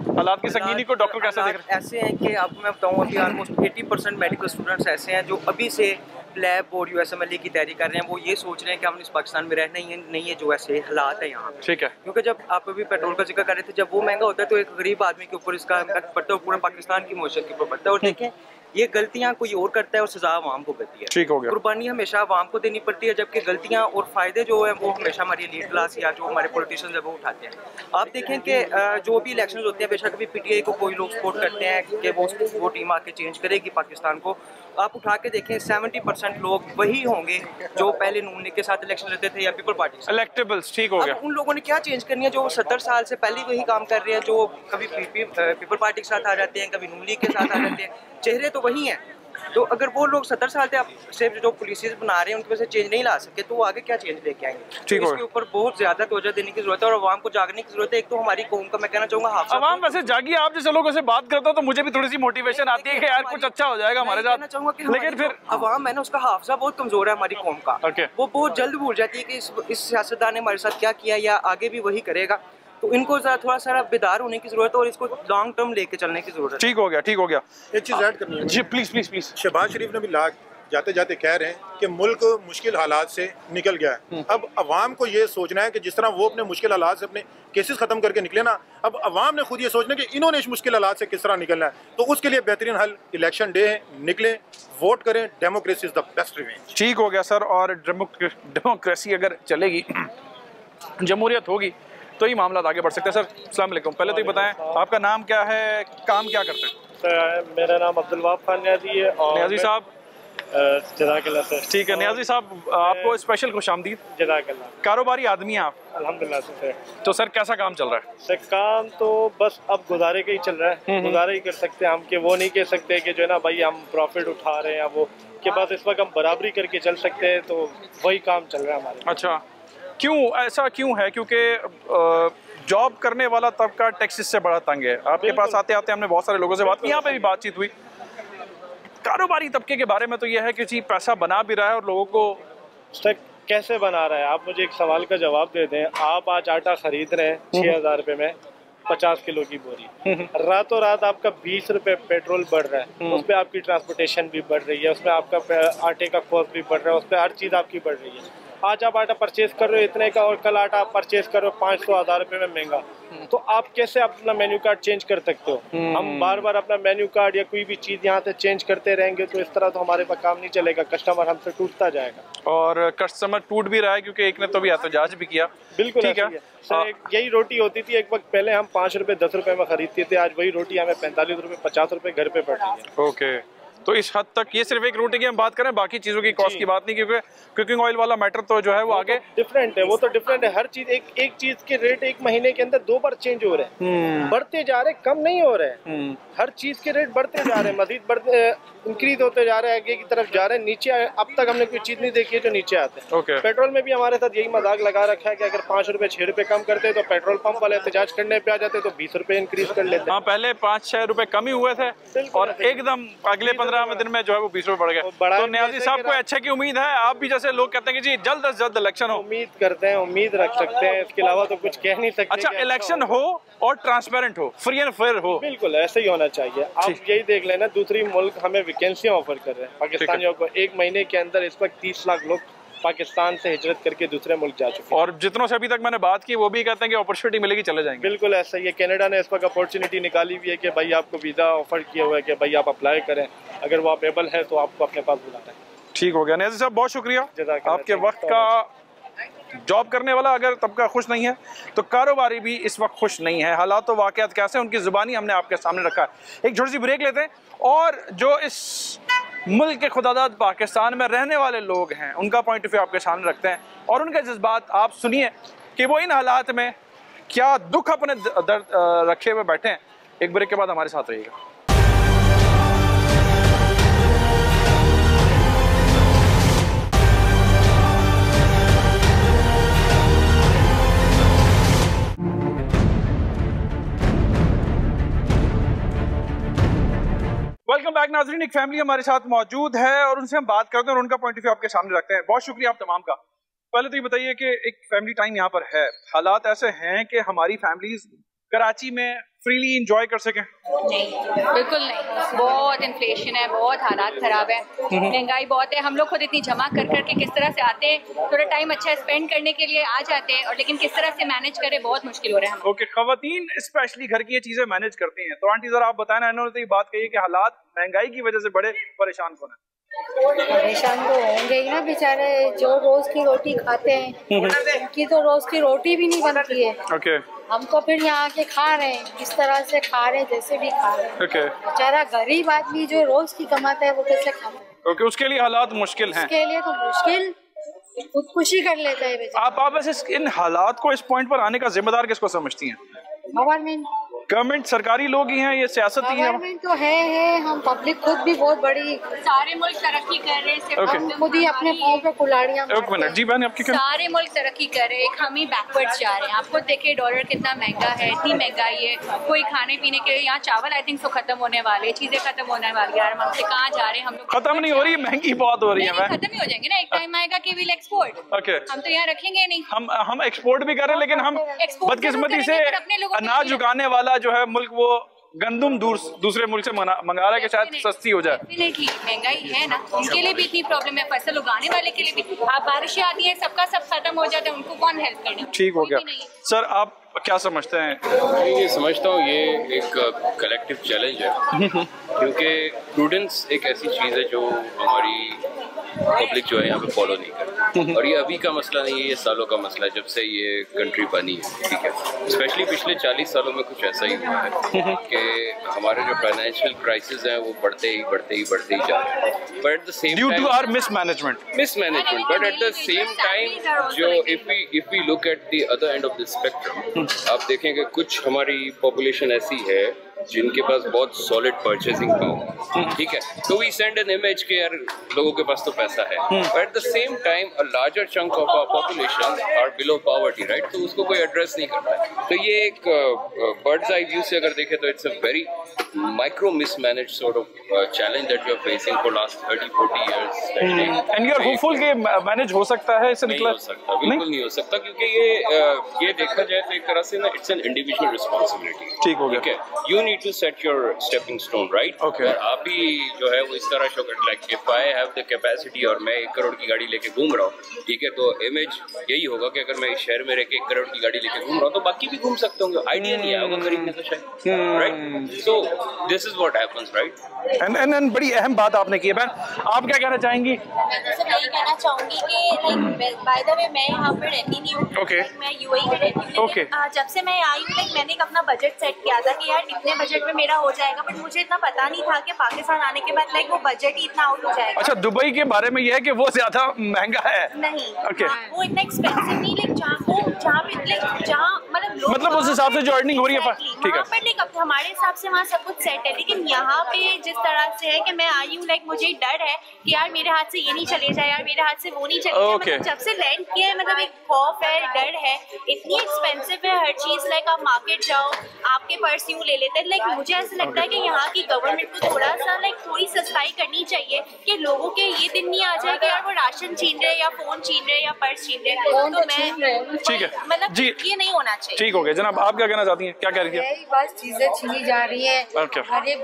हालात की संगीनी को डॉक्टर कैसे देख रहे हैं? ऐसे हैं कि आपको मैं बताऊं, अभी ऑलमोस्ट 80% मेडिकल स्टूडेंट्स ऐसे हैं जो अभी से लैब और यूएसएमएलई की तैयारी कर रहे हैं। वो ये सोच रहे हैं कि हम इस पाकिस्तान में रहना ही नहीं है जो ऐसे हालात है यहाँ। ठीक है, क्योंकि जब आप अभी पेट्रोल का जिक्र कर रहे थे, जब वो महंगा होता है तो एक गरीब आदमी के ऊपर इसका इम्पैक्ट पड़ता है और पूरे पाकिस्तान की मौशत के ऊपर पड़ता है। और देखें, ये गलतियां कोई और करता है और सजा आवाम को करती है। ठीक हो गया। कुर्बानी हमेशा आवाम को देनी पड़ती है, जबकि गलतियां और फायदे जो है वो हमेशा हमारी लीड क्लास या जो हमारे पॉलिटिशियंस है वो उठाते हैं। आप देखें कि जो भी इलेक्शन होते हैं, बेशक अभी पीटीआई को कोई लोग सपोर्ट करते हैं कि वो टीम आके चेंज करेगी पाकिस्तान को। आप उठा के देखें 70% लोग वही होंगे जो पहले नून लीग के साथ इलेक्शन लड़ते थे या पीपल पार्टी से। इलेक्टेबल्स, ठीक हो गया। उन लोगों ने क्या चेंज करनी है जो 70 साल से पहले वही काम कर रहे हैं, जो कभी पीपल पार्टी के साथ आ जाते हैं, कभी नून लीग के साथ आ जाते हैं, चेहरे तो वही हैं। तो अगर वो लोग 70 साल से जो पॉलिसीज बना रहे हैं उनकी वजह से चेंज नहीं ला सके, तो वो आगे क्या चेंज लेके आएंगे। तो इसके ऊपर बहुत ज्यादा तवज्जो देने की जरूरत है और आवाम को जागने की जरूरत है। एक तो हमारी कौम का मैं कहना चाहूंगा आवाम वैसे जागी। आप जैसे लोगों से बात करता हूँ तो मुझे भी थोड़ी सी मोटिवेशन आती है कि यार कुछ अच्छा हो जाएगा हमारे साथ। लेकिन फिर आवाम है ना, उसका हाफजा बहुत कमजोर है हमारी कौम का। वो बहुत जल्द भूल जाती है कि इस सियासतदान ने हमारे साथ क्या किया या आगे भी वही करेगा। तो इनको थोड़ा सा बेदार होने की जरूरत है और इसको लॉन्ग टर्म लेके चलने की जरूरत है। ठीक हो गया, ठीक हो गया। एक चीज़ ऐड करनी है जी, प्लीज प्लीज प्लीज। शहबाज शरीफ ने भी जाते जाते कह रहे हैं कि मुल्क मुश्किल हालात से निकल गया है। अब अवाम को ये सोचना है कि जिस तरह वो अपने मुश्किल हालात से अपने केसेस खत्म करके निकले ना, अब अवाम ने खुद ये सोचना कि इन्होंने इस मुश्किल हालात से किस तरह निकलना है। तो उसके लिए बेहतरीन हल इलेक्शन डे है, निकले, वोट करें, democracy is the best revenge. ठीक हो गया सर। और डेमोक्रेसी अगर चलेगी, जमहूरियत होगी, तो ही मामला आगे बढ़ सकते हैं। सर अस्सलाम वालेकुम, पहले तो ये बताएं आपका नाम क्या है, काम क्या करते हैं? सर मेरा नाम अब्दुल वहाब खान न्याजी है। और न्याजी साहब जज़ाकल्लाह सर। ठीक है न्याजी साहब, आपको स्पेशल खुशामदीद। जज़ाकल्लाह। कारोबारी आदमी हैं आप? अल्हम्दुलिल्लाह सर। तो सर कैसा काम चल रहा है? सर काम तो बस अब गुजारे का ही चल रहा है। गुजारा ही कर सकते हैं हम, कि वो नहीं कह सकते कि जो है ना भाई हम प्रॉफिट उठा रहे हैं या वो के बाद इस वक्त हम बराबरी करके चल सकते हैं, तो वही काम चल रहा है हमारे। अच्छा, क्यों ऐसा क्यों है? क्योंकि जॉब करने वाला तबका टैक्सेस से बड़ा तंग है। आपके पास आते आते हमने बहुत सारे लोगों से बात की, यहाँ पे भी बातचीत हुई। कारोबारी तबके के बारे में तो यह है कि पैसा बना भी रहा है और लोगों को सर कैसे बना रहा है। आप मुझे एक सवाल का जवाब दे दें। आप आज आटा खरीद रहे हैं 6000 रुपये में 50 किलो की बोरी, रातों रात आपका 20 रुपये पेट्रोल बढ़ रहा है, उस पर आपकी ट्रांसपोर्टेशन भी बढ़ रही है, उसमें आपका आटे का कॉस्ट भी बढ़ रहा है, उस पर हर चीज़ आपकी बढ़ रही है। आज आप आटा परचेज कर रहे हो इतने का और कल आटा आप परचेज कर रहे हो 500-1000 रुपये में महंगा, तो आप कैसे अपना मेन्यू कार्ड चेंज कर सकते हो? हम बार बार अपना मेन्यू कार्ड या कोई भी चीज़ यहाँ से चेंज करते रहेंगे तो इस तरह तो हमारे पास काम नहीं चलेगा, कस्टमर हमसे टूटता जाएगा। और कस्टमर टूट भी रहा है क्योंकि एक ने तो भी एहतजाज भी किया। बिल्कुल ठीक है सर। यही रोटी होती थी एक वक्त पहले, हम 5 रुपये 10 रुपये में खरीदते थे, आज वही रोटी हमें 45 रुपये 50 रुपये घर पे पड़ रही है। ओके, तो इस हद तक ये सिर्फ एक रोटी की हम बात करें, बाकी चीज़ों की कॉस्ट की बात नहीं, क्योंकि कुकिंग ऑयल वाला मैटर तो जो है वो आगे डिफरेंट है। वो तो डिफरेंट है, हर चीज़ एक चीज़ के रेट एक महीने के अंदर 2 बार चेंज हो रहे हैं, बढ़ते जा रहे, कम नहीं हो रहे हैं। हर चीज़ के रेट बढ़ते जा रहे हैं, मजीद बढ़ते इंक्रीज होते जा रहे हैं, आगे की तरफ जा रहे हैं। नीचे अब तक हमने कोई चीज़ नहीं देखी है जो नीचे आते हैं। पेट्रोल में भी हमारे साथ यही मजाक लगा रखा है कि अगर 5 रुपये 6 रुपये कम करते तो पेट्रोल पंप वाले एहतजाज करने पे आ जाते तो 20 रुपये इंक्रीज कर लेते। हाँ, पहले 5-6 रुपये कम ही हुए थे और एकदम अगले 15 दिन में जो है वो 20 रुपए बढ़ गए। तो न्याजी साहब को अच्छे की उम्मीद है, आप भी जैसे लोग कहते हैं कि जी जल्द से जल्द इलेक्शन हो? उम्मीद करते हैं, उम्मीद रख सकते हैं, इसके अलावा तो कुछ कह नहीं सकते। अच्छा, इलेक्शन हो और ट्रांसपेरेंट हो, फ्री एंड फेयर हो। बिल्कुल ऐसा ही होना चाहिए। आप यही देख लेना, दूसरी मुल्क हमें वैकेंसियां ऑफर कर रहे हैं पाकिस्तानियों को। 1 महीने के अंदर इस वक्त 30 लाख लोग पाकिस्तान से हिजरत करके दूसरे मुल्क जा चुके हैं। और जितनों से अभी तक मैंने बात की वो भी कहते हैं कि अपॉर्चुनिटी मिलेगी, चले जाएंगे। बिल्कुल ऐसा ही है। कनाडा ने इस वक्त अपॉर्चुनिटी निकाली हुई है कि भाई आपको वीज़ा ऑफर किया हुआ है कि भाई आप अप्लाई करें, अगर वो आप एबल है तो आपको अपने पास बुलाना है। ठीक हो गया न्याजी साहब, बहुत शुक्रिया आपके वक्त का। जॉब करने वाला अगर तबका खुश नहीं है तो कारोबारी भी इस वक्त खुश नहीं है। हालात तो वाक़यात कैसे उनकी ज़ुबानी हमने आपके सामने रखा है। एक छोटी सी ब्रेक लेते हैं और जो इस मुल्क के खुदादाद पाकिस्तान में रहने वाले लोग हैं उनका पॉइंट ऑफ व्यू आपके सामने रखते हैं और उनके जज्बात आप सुनिए कि वो इन हालात में क्या दुख अपने दर्द रखे हुए बैठे हैं। एक ब्रेक के बाद हमारे साथ रहिएगा। वेलकम बैक नाज़रीन। एक फैमिली हमारे साथ मौजूद है और उनसे हम बात करते हैं और उनका पॉइंट ऑफ व्यू आपके सामने रखते हैं। बहुत शुक्रिया आप तमाम का। पहले तो ये बताइए कि एक फैमिली टाइम यहाँ पर है, हालात ऐसे हैं कि हमारी फैमिलीज कराची में फ्रीली एंजॉय कर सकें? नहीं, बिल्कुल नहीं। बहुत इन्फ्लेशन है, बहुत हालात खराब है, महंगाई बहुत है। हम लोग खुद इतनी जमा कर करके किस तरह से आते हैं, थोड़ा टाइम अच्छा स्पेंड करने के लिए आ जाते हैं, और लेकिन किस तरह से मैनेज करें बहुत मुश्किल हो रहा है। ओके, खवातीन स्पेशली घर की ये चीजें मैनेज करती हैं, तो आंटी जरा आप बताएं ना, इन्होंने तो ये बात कही कि हालात महंगाई की वजह से बड़े परेशान कौन है? परेशान तो होंगे ही ना बेचारे, जो रोज की रोटी खाते हैं उनकी तो रोज की रोटी भी नहीं बनती है। ओके, हम तो फिर यहाँ आके खा रहे हैं, इस तरह से खा रहे हैं जैसे भी खा रहे हैं। ओके, बेचारा गरीब आदमी जो रोज की कमाता है वो कैसे खाता है? ओके, उसके लिए हालात मुश्किल हैं। उसके लिए तो मुश्किल, खुदकुशी कर लेता है बेचारा। आप वैसे इन हालात को, इस पॉइंट पर आने का जिम्मेदार किसको समझती हैं? गवर्नमेंट, सरकारी लोग ही हैं, ये सियासत ही है? गवर्नमेंट तो है, हम पब्लिक खुद भी बहुत बड़ी, सारे मुल्क तरक्की कर रहे हैं, खुद ही अपने पाँव पे कुल्हाड़ियाँ। एक मिनट जी बहन, आपकी सारे मुल्क तरक्की कर रहे हैं, हम ही बैकवर्ड्स जा रहे हैं। आपको देखिए डॉलर कितना महंगा है, इतनी महंगाई है, कोई खाने पीने के यहाँ चावल आई थिंक तो खत्म होने वाले, चीजें खत्म होने वाली है। हम से कहाँ जा रहे हैं? हम लोग खत्म नहीं हो रही, महंगी बहुत हो रही है। खत्म ही हो जाएंगे ना, एक टाइम आएगा कि विल एक्सपोर्ट। ओके, हम तो यहाँ रखेंगे नहीं। हम एक्सपोर्ट भी कर रहे हैं, लेकिन हम बदकिस्मती से अनाज उगाने वाला जो है मुल्क वो गंदम दूसरे मुल्क से मंगा रहा है कि शायद सस्ती हो जाए। डेफिनेटली महंगाई है ना, उनके लिए भी इतनी प्रॉब्लम है, फसल उगाने वाले के लिए भी। आप बारिशें आती हैं, सबका सब खत्म हो जाता है, उनको कौन हेल्प करने? ठीक हो गया सर, आप क्या समझते हैं? ये समझता हूँ ये एक कलेक्टिव चैलेंज है, क्योंकि प्रूडेंस एक ऐसी चीज़ है जो हमारी पब्लिक जो है यहाँ पे फॉलो नहीं करती। और ये अभी का मसला नहीं है, ये सालों का मसला है, जब से ये कंट्री बनी है, ठीक है। स्पेशली पिछले 40 सालों में कुछ ऐसा ही हुआ है कि हमारे जो फाइनेंशियल क्राइसिस हैं वो बढ़ते ही जा रहे हैं। But at the same due to our mismanagement, but at the same time जो if we look at the other end of the spectrum, आप देखेंगे कुछ हमारी पॉपुलेशन ऐसी है जिनके पास बहुत सॉलिड परचेसिंग पावर, ठीक है, तो वी सेंड एन इमेज के यार लोगों के पास तो पैसा है, but at the same time a larger chunk of our population are below poverty, right, तो उसको कोई एड्रेस नहीं करता है। तो ये एक बर्ड्स आई व्यू से अगर देखें तो it's a very micro mismanaged sort of challenge that we are facing for last 30-40 years, and you are hopeful कि मैनेज हो सकता है? इससे नहीं हो सकता, बिल्कुल नहीं हो सकता, क्योंकि ये देखा जाए तो एक तरह से ना इट्स एन इंडिविजुअल रिस्पांसिबिलिटी। ठीक हो गया, you need to set your stepping stone, right. और आप ही जो है वो इस तरह शो कर, like if I have the capacity और मैं 1 करोड़ की गाड़ी लेके घूम रहा हूँ, ठीक है, तो इमेज यही होगा कि अगर मैं इस शहर में रह के 1 करोड़ की गाड़ी लेके घूम रहा हूँ तो बाकी भी घूम सकते होंगे, आइडिया नहीं आएगा खरीदने का शायद, right. So this is what happens, right. And बड़ी अहम बात आपने की है बहन, आप क्या कहना चाहेंगी? मैं तो सिर्फ यही कहना चाहूंगी कि लाइक बाय द वे मैं यहाँ पर रहती नहीं हूँ, मैं यूएई में रहती हूँ, लेकिन जब से मैं आई हूँ मैंने एक अपना बजट सेट किया था कि यार इतने बजट में मेरा हो जाएगा, बट मुझे इतना पता नहीं था कि पाकिस्तान आने के बाद लाइक वो बजट ही इतना आउट हो जाएगा। अच्छा, दुबई के बारे में यह है कि वो ज्यादा महंगा है? नहीं, ओके, वो इतना एक्सपेंसिव नहीं, लाइक जहाँ मतलब उस हिसाब से जो अर्निंग हो रही है, ठीक है, पर लाइक अब हमारे हिसाब से वहाँ सब कुछ सेट है, लेकिन यहाँ पे जिस तरह से है कि मैं आई हूँ, लाइक मुझे डर है कि यार मेरे हाथ से ये नहीं चले जाए, यार मेरे हाथ से वो नहीं चले जाए, मतलब जब से लैंड किया है मतलब एक खौफ है, डर है, इतनी एक्सपेंसिव है हर चीज, लाइक आप मार्केट जाओ आपके पर्स यूँ ले लेते बट लाइक मुझे ऐसा लगता है कि यहाँ की गवर्नमेंट को थोड़ा सा लाइक थोड़ी सस्ताई करनी चाहिए कि लोगों के ये दिन नहीं आ जाए कि यार वो राशन छीन रहे या फोन छीन रहे या पर्स छीन रहे। तो मैं ठीक है मतलब जी, ये नहीं होना चाहिए। ठीक हो गया जनाब, आप क्या कहना चाहती हैं, क्या कह रही है? यही बस चीजें छीनी जा रही है,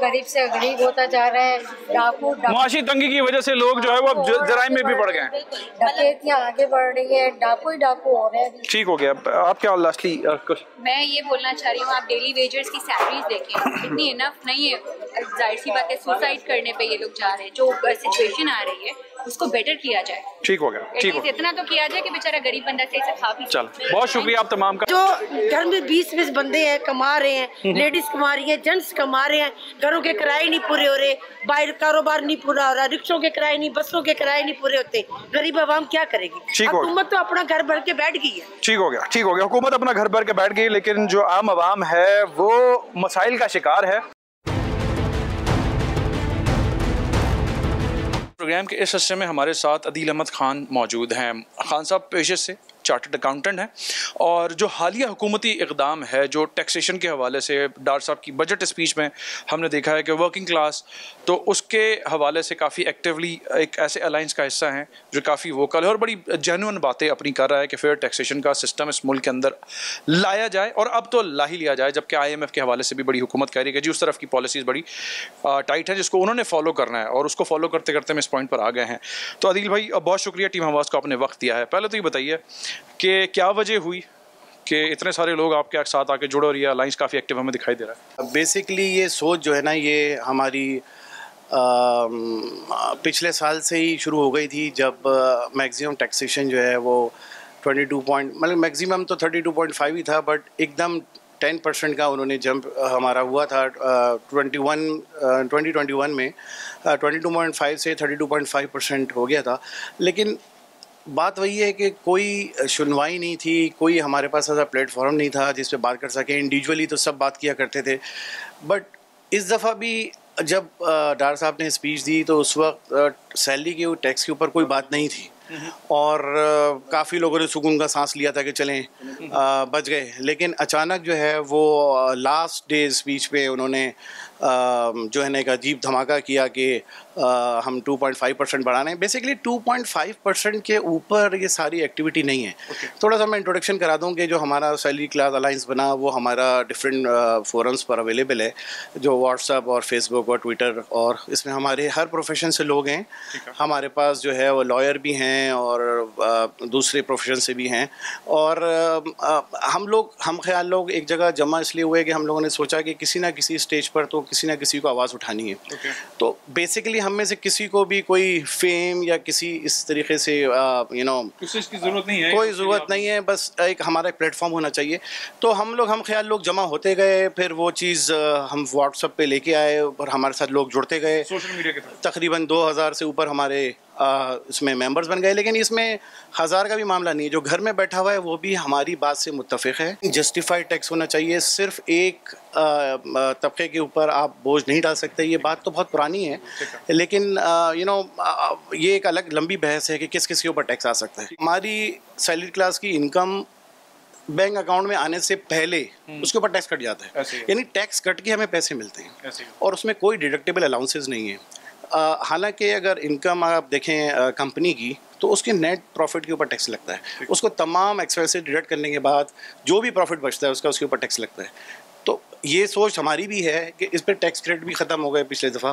गरीब से गरीब होता जा रहा है, डाकू मुआशी तंगी की वजह से लोग जो है वो अब जराइम में भी बढ़ गए हैं, डकैतियां आगे बढ़ रही है, डाकू ही डाकू हो रहे हैं। ठीक हो गया। आप क्या लास्टली कुछ? मैं ये बोलना चाह रही हूँ, आप डेली वेजर्स की सैलरीज देखें, इतनी इनफ नहीं है। जाहिर सी बात है सुसाइड करने पे ये लोग जा रहे हैं। जो सिचुएशन आ रही है उसको बेटर किया जाए। ठीक हो गया, ठीक हो गया। इतना तो किया जाए कि बेचारा गरीब बंदा सही से खा भी। चल, बहुत शुक्रिया आप तमाम का। जो घर में 20-20 बंदे हैं, कमा रहे हैं, लेडीज कमा रही हैं, जेंट्स कमा रहे हैं, घरों के किराए नहीं पूरे हो रहे, बाहर कारोबार नहीं पूरा हो रहा, रिक्शों के किराए नहीं, बसों के किराए नहीं पूरे होते, गरीब आवाम क्या करेगी? हुकूमत तो अपना घर भर के बैठ गई है। ठीक हो गया, ठीक हो गया। हुकूमत अपना घर भर के बैठ गई, लेकिन जो आम आवाम है वो मसाइल का शिकार है। प्रोग्राम के इस हिस्से में हमारे साथ अदील अहमद खान मौजूद हैं। खान साहब पेशे से चार्टर्ड अकाउंटेंट हैं और जो हालिया हुकूमती इक़दाम है जो टैक्सेशन के हवाले से डार साहब की बजट स्पीच में हमने देखा है कि वर्किंग क्लास तो उसके हवाले से काफ़ी एक्टिवली एक ऐसे अलाइंस का हिस्सा हैं जो काफ़ी वोकल है और बड़ी जेन्युइन बातें अपनी कर रहा है कि फेयर टैक्सेशन का सिस्टम इस मुल्क के अंदर लाया जाए और अब तो ला ही लिया जाए, जबकि IMF के हवाले से भी बड़ी हुकूमत कह रही है कि जी उस तरफ की पॉलिसीज़ बड़ी टाइट है जिसको उन्होंने फॉलो करना है और उसको फॉलो करते करते हम इस पॉइंट पर आ गए हैं। तो अदील भाई बहुत शुक्रिया टीम हवास को आपने वक्त दिया है। पहले तो ये बताइए कि क्या वजह हुई कि इतने सारे लोग आपके साथ आके जुड़े और ये अलाइंस काफ़ी एक्टिव हमें दिखाई दे रहा है? बेसिकली ये सोच जो है ना ये हमारी पिछले साल से ही शुरू हो गई थी जब मैक्सिमम टैक्सेशन जो है वो 22 पॉइंट मतलब मैक्सिमम तो 32.5 ही था, बट एकदम 10% का उन्होंने जंप हमारा हुआ था 2021 में 22.5 से 32.5% हो गया था। लेकिन बात वही है कि कोई सुनवाई नहीं थी, कोई हमारे पास ऐसा प्लेटफॉर्म नहीं था जिस पे बात कर सकें। इंडिविजुअली तो सब बात किया करते थे, बट इस दफ़ा भी जब डार साहब ने स्पीच दी तो उस वक्त सैलरी के टैक्स के ऊपर कोई बात नहीं थी और काफ़ी लोगों ने सुकून का सांस लिया था कि चलें बच गए। लेकिन अचानक जो है वो लास्ट डे स्पीच पे उन्होंने जो है ना एक अजीब धमाका किया कि हम 2.5% बढ़ाने। बेसिकली 2.5% के ऊपर ये सारी एक्टिविटी नहीं है। थोड़ा सा मैं इंट्रोडक्शन करा दूं कि जो हमारा सैलरी क्लास अलाइंस बना वो हमारा डिफरेंट फोरम्स पर अवेलेबल है, जो व्हाट्सएप और फेसबुक और ट्विटर, और इसमें हमारे हर प्रोफेशन से लोग हैं। हमारे पास जो है वो लॉयर भी हैं और दूसरे प्रोफेशन से भी हैं। और हम ख्याल लोग एक जगह जमा इसलिए हुए कि हम लोगों ने सोचा कि किसी ना किसी स्टेज पर तो किसी ना किसी को आवाज़ उठानी है। तो बेसिकली हम में से किसी को भी कोई फेम या किसी इस तरीके से की ज़रूरत नहीं है, कोई ज़रूरत नहीं है, बस एक हमारा एक प्लेटफॉर्म होना चाहिए। तो हम ख्याल लोग जमा होते गए, फिर वो चीज़ हम व्हाट्सएप पे लेके आए और हमारे साथ लोग जुड़ते गए। सोशल मीडिया के तकरीबन 2000 से ऊपर हमारे इसमें मेंबर्स बन गए। लेकिन इसमें 1000 का भी मामला नहीं है, जो घर में बैठा हुआ है वो भी हमारी बात से मुत्तफ़िक़ है। जस्टिफाइड टैक्स होना चाहिए, सिर्फ एक तबके के ऊपर आप बोझ नहीं डाल सकते। ये बात तो बहुत पुरानी है, लेकिन ये एक अलग लंबी बहस है कि किस किस के ऊपर टैक्स आ सकता है। हमारी सैलरी क्लास की इनकम बैंक अकाउंट में आने से पहले उसके ऊपर टैक्स कट जाता है, यानी टैक्स कट के हमें पैसे मिलते हैं और उसमें कोई डिडक्टेबल अलाउंसेस नहीं है। हालांकि अगर इनकम आप देखें कंपनी की तो उसके नेट प्रॉफिट के ऊपर टैक्स लगता है, उसको तमाम एक्सपेंसेस डिडक्ट करने के बाद जो भी प्रॉफिट बचता है उसके ऊपर टैक्स लगता है। तो ये सोच हमारी भी है कि इस पर टैक्स क्रेडिट भी ख़त्म हो गए पिछले दफ़ा,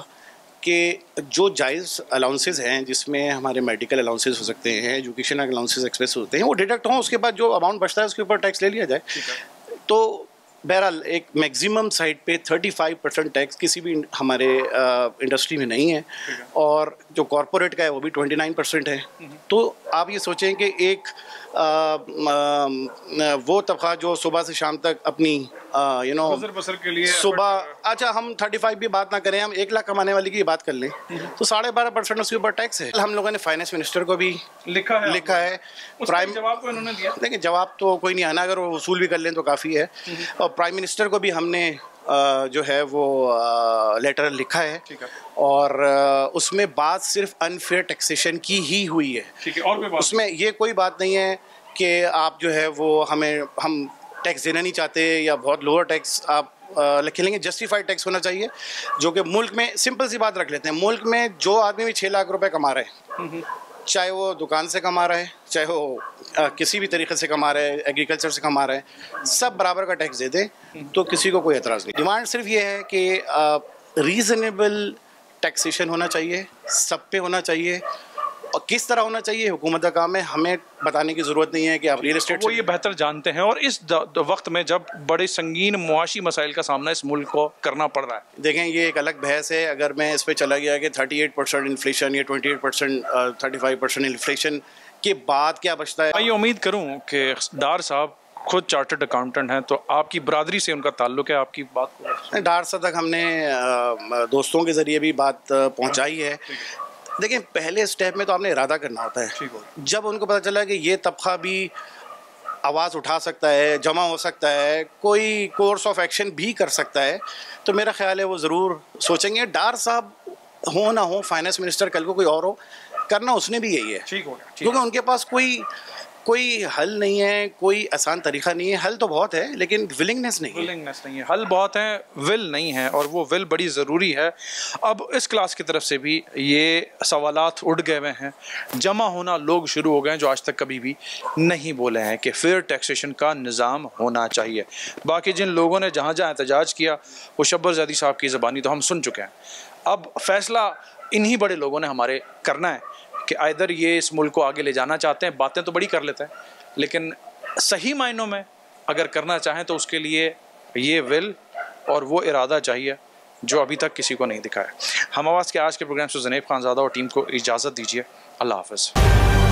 कि जो जायज़ अलाउंसेस हैं जिसमें हमारे मेडिकल अलाउंसेस हो सकते हैं, एजुकेशन अलाउंसेस एक्सपेंस होते हैं, वो डिडक्ट हों, उसके बाद जो अमाउंट बचता है उसके ऊपर टैक्स ले लिया जाए। तो बहरहाल एक मैक्सिमम साइड पे 35% टैक्स किसी भी हमारे इंडस्ट्री में नहीं है और जो कॉरपोरेट का है वो भी 29% है। तो आप ये सोचें कि एक वो तबका जो सुबह से शाम तक अपनी बसर के लिए सुबह, अच्छा हम 35 भी बात ना करें, हम 1 लाख कमाने वाले की बात कर लें तो 12.5% उसके ऊपर टैक्स है। हम लोगों ने फाइनेंस मिनिस्टर को भी लिखा है। प्राइम जवाब को उन्होंने दिया, देखिए जवाब तो कोई नहीं आना, अगर वो वसूल भी कर लें तो काफ़ी है। और प्राइम मिनिस्टर को भी हमने जो है वो लेटर लिखा है और उसमें बात सिर्फ अनफेयर टैक्सेशन की ही हुई है। और उसमें ये कोई बात नहीं है कि आप जो है वो हम टैक्स देना नहीं चाहते या बहुत लोअर टैक्स आप लिखेंगे जस्टिफाइड टैक्स होना चाहिए, जो कि मुल्क में, सिंपल सी बात रख लेते हैं, मुल्क में जो आदमी भी 6 लाख रुपए कमा रहे हैं, चाहे वो दुकान से कमा रहा है, चाहे वो किसी भी तरीके से कमा रहा है, एग्रीकल्चर से कमा रहा है, सब बराबर का टैक्स दे दें तो किसी को कोई एतराज़ नहीं। डिमांड सिर्फ ये है कि रीज़नेबल टैक्सेशन होना चाहिए, सब पे होना चाहिए, और किस तरह होना चाहिए हुकूमत का काम है, हमें बताने की ज़रूरत नहीं है कि आप रियल एस्टेट, वो ये बेहतर जानते हैं। और इस वक्त में जब बड़े संगीन मुआशी मसाइल का सामना इस मुल्क को करना पड़ रहा है, देखें ये एक अलग बहस है। अगर मैं इस पर चला गया कि 38% इन्फ्लेशन या 28% 35% इन्फ्लेशन के बाद क्या बचता है। मैं ये उम्मीद करूँ कि डार साहब खुद चार्टर्ड अकाउंटेंट हैं, तो आपकी बरादरी से उनका ताल्लुक है, आपकी बात को डार साहब तक हमने दोस्तों के ज़रिए भी बात पहुँचाई है। देखिए पहले स्टेप में तो आपने इरादा करना होता है। जब उनको पता चला कि ये तबका भी आवाज़ उठा सकता है, जमा हो सकता है, कोई कोर्स ऑफ एक्शन भी कर सकता है, तो मेरा ख्याल है वो ज़रूर सोचेंगे। डार साहब हो ना हो, फाइनेंस मिनिस्टर कल को कोई और हो, करना उसने भी यही है, क्योंकि उनके पास कोई हल नहीं है, कोई आसान तरीका नहीं है। हल तो बहुत है लेकिन विलिंगनेस नहीं है। हल बहुत है, विल नहीं है, और वो विल बड़ी ज़रूरी है। अब इस क्लास की तरफ से भी ये सवालात उठ गए हुए हैं, जमा होना लोग शुरू हो गए हैं जो आज तक कभी भी नहीं बोले हैं कि फेयर टैक्सेशन का निज़ाम होना चाहिए। बाकी जिन लोगों ने जहाँ जहाँ एहतजाज किया वो शब्बर ज़ैदी साहब की ज़बानी तो हम सुन चुके हैं। अब फैसला इन्हीं बड़े लोगों ने हमारे करना है कि आइदर ये इस मुल्क को आगे ले जाना चाहते हैं, बातें तो बड़ी कर लेते हैं, लेकिन सही मायनों में अगर करना चाहें तो उसके लिए ये विल और वो इरादा चाहिए जो अभी तक किसी को नहीं दिखा है। हम आवाज़ के आज के प्रोग्राम से ज़नैब खानज़ादा और टीम को इजाज़त दीजिए। अल्लाह हाफ़िज़।